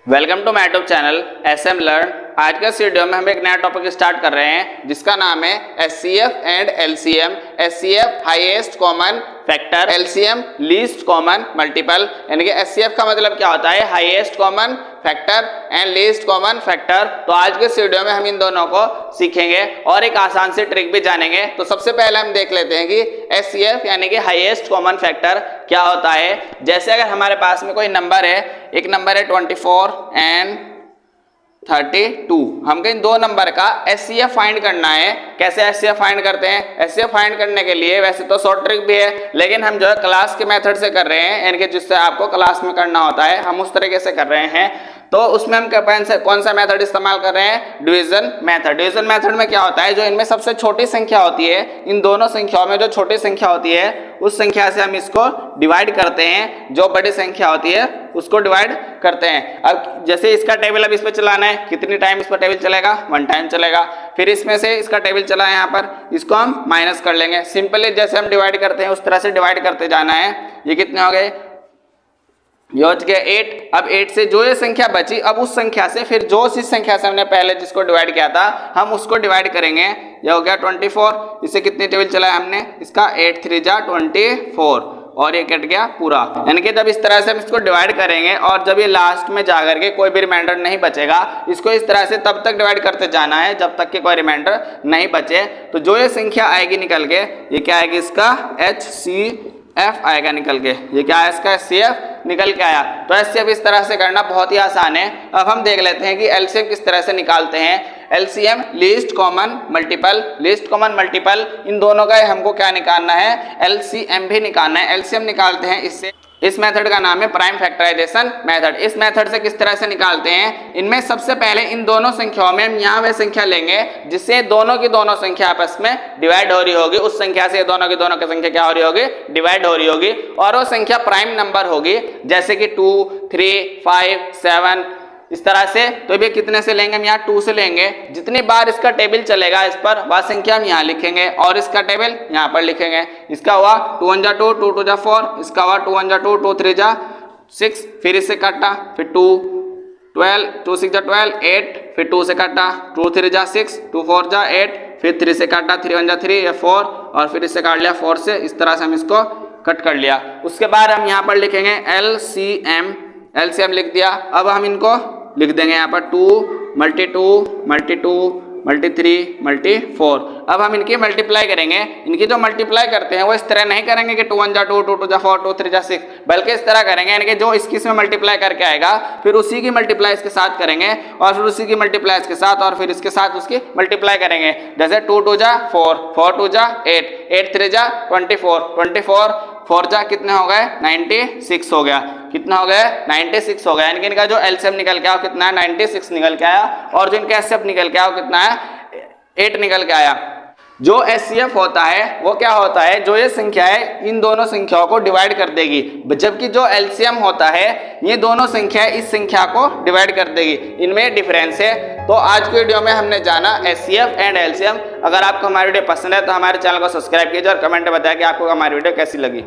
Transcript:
Welcome to my YouTube channel SM लर्न। आज के इस वीडियो में हम एक नया टॉपिक स्टार्ट कर रहे हैं जिसका नाम है HCF and LCM। HCF highest common factor, LCM least common multiple. यानी कि HCF का मतलब क्या होता है, highest common factor and least common factor. तो आज के इस वीडियो में हम इन दोनों को सीखेंगे और एक आसान सी ट्रिक भी जानेंगे। तो सबसे पहले हम देख लेते हैं कि HCF यानी कि हाईएस्ट कॉमन फैक्टर क्या होता है। जैसे अगर हमारे पास में कोई नंबर है, एक नंबर है 24 एंड 32, हमको इन दो नंबर का HCF फाइंड करना है। कैसे HCF फाइंड करते हैं? HCF फाइंड करने के लिए वैसे तो शॉर्ट ट्रिक भी है, लेकिन हम जो है क्लास के मेथड से कर रहे हैं, यानी कि जिससे आपको क्लास में करना होता है, हम उस तरीके से कर रहे हैं। तो उसमें हम कौन सा मेथड इस्तेमाल कर रहे हैं? Division method. डिवीजन मेथड में क्या होता है, जो इनमें सबसे छोटी संख्या होती है, इन दोनों संख्याओं में जो छोटी संख्या होती है उस संख्या से हम इसको डिवाइड करते हैं, जो बड़ी संख्या होती है उसको डिवाइड करते हैं। अब जैसे इसका टेबल अब इस पर चलाना है, कितनी टाइम इस पर टेबल चलेगा? 1 टाइम चलेगा। फिर इसमें से इसका टेबल चला है यहाँ पर, इसको हम माइनस कर लेंगे। सिंपली जैसे हम डिवाइड करते हैं उस तरह से डिवाइड करते जाना है। ये कितने हो गए? ये हो गया 8। अब 8 से जो ये संख्या बची, अब उस संख्या से फिर जो इस संख्या से हमने पहले जिसको डिवाइड किया था हम उसको डिवाइड करेंगे। ये हो गया 24। इससे कितने टेबल चलाया हमने? इसका 8 3 जा 24 और ये कट गया पूरा। यानी कि जब इस तरह से हम इसको डिवाइड करेंगे और जब ये लास्ट में जाकर के कोई भी रिमाइंडर नहीं बचेगा, इसको इस तरह से तब तक डिवाइड करते जाना है जब तक कि कोई रिमाइंडर नहीं बचे। तो जो ये संख्या आएगी निकल के, ये क्या आएगी? इसका HCF आएगा निकल के। ये क्या है? इसका HCF निकल के आया। तो HCF इस तरह से करना बहुत ही आसान है। अब हम देख लेते हैं कि LCM किस तरह से निकालते हैं। LCM least common multiple. Least common multiple इन दोनों का हमको क्या निकालना है? LCM भी निकालना है। LCM निकालते हैं इससे। इस मेथड का नाम है प्राइम फैक्टराइजेशन मेथड। इस मेथड से किस तरह से निकालते हैं? इनमें सबसे पहले इन दोनों संख्याओं में हम यहाँ वह संख्या लेंगे जिससे दोनों की दोनों संख्या आपस में डिवाइड हो रही होगी। उस संख्या से दोनों की संख्या क्या हो रही होगी? डिवाइड हो रही होगी। और वो संख्या प्राइम नंबर होगी, जैसे कि 2 3 5 7 इस तरह से। तो ये कितने से लेंगे? हम यहाँ 2 से लेंगे। जितनी बार इसका टेबल चलेगा इस पर, वह संख्या हम यहाँ लिखेंगे और इसका टेबल यहाँ पर लिखेंगे। इसका हुआ 2 1 जा 2 2 2 जा 4, इसका हुआ 2 1 जा 2 2 3 जा 6, फिर इससे काटा, फिर 2 12 2 6 जा 12 8, फिर 2 से काटा, 2 3 जा 6 2 4 जा 8, फिर 3 से काटा, 3 1 जा 3 या 4 और फिर इससे काट लिया 4 से। इस तरह से हम इसको कट कर लिया। उसके बाद हम यहाँ पर लिखेंगे LCM। LCM लिख दिया। अब हम इनको लिख देंगे यहाँ पर 2 × 2 × 2 × 3 × 4। अब हम इनकी मल्टीप्लाई करेंगे। इनकी जो मल्टीप्लाई करते हैं वो इस तरह नहीं करेंगे कि 2 1 जा 2 2 2 जा 4 2 3 जा 6, बल्कि इस तरह करेंगे, यानी कि जो इसकी इसमें मल्टीप्लाई करके आएगा फिर उसी की मल्टीप्लाई इसके साथ करेंगे और फिर उसी की मल्टीप्लाई इसके साथ और फिर इसके साथ उसकी मल्टीप्लाई करेंगे। जैसे 2 2 जा 4 4 2 जा 8 8 3 जा 24 24 4 जा कितने हो गए? 96 हो गया। कितना हो गया? 96 हो गया। यानी कि इनका जो LCM निकल के आया कितना है? 96 निकल के आया। और जो इनका HCF निकल के आया वो कितना है? 8 निकल के आया। जो HCF होता है वो क्या होता है? जो ये संख्या है इन दोनों संख्याओं को डिवाइड कर देगी, जबकि जो LCM होता है ये दोनों संख्या इस संख्या को डिवाइड कर देगी। इनमें डिफरेंस है। तो आज की वीडियो में हमने जाना HCF एंड LCM। अगर आपको हमारी वीडियो पसंद है तो हमारे चैनल को सब्सक्राइब कीजिए और कमेंट में बताएं कि आपको हमारी वीडियो कैसी लगी।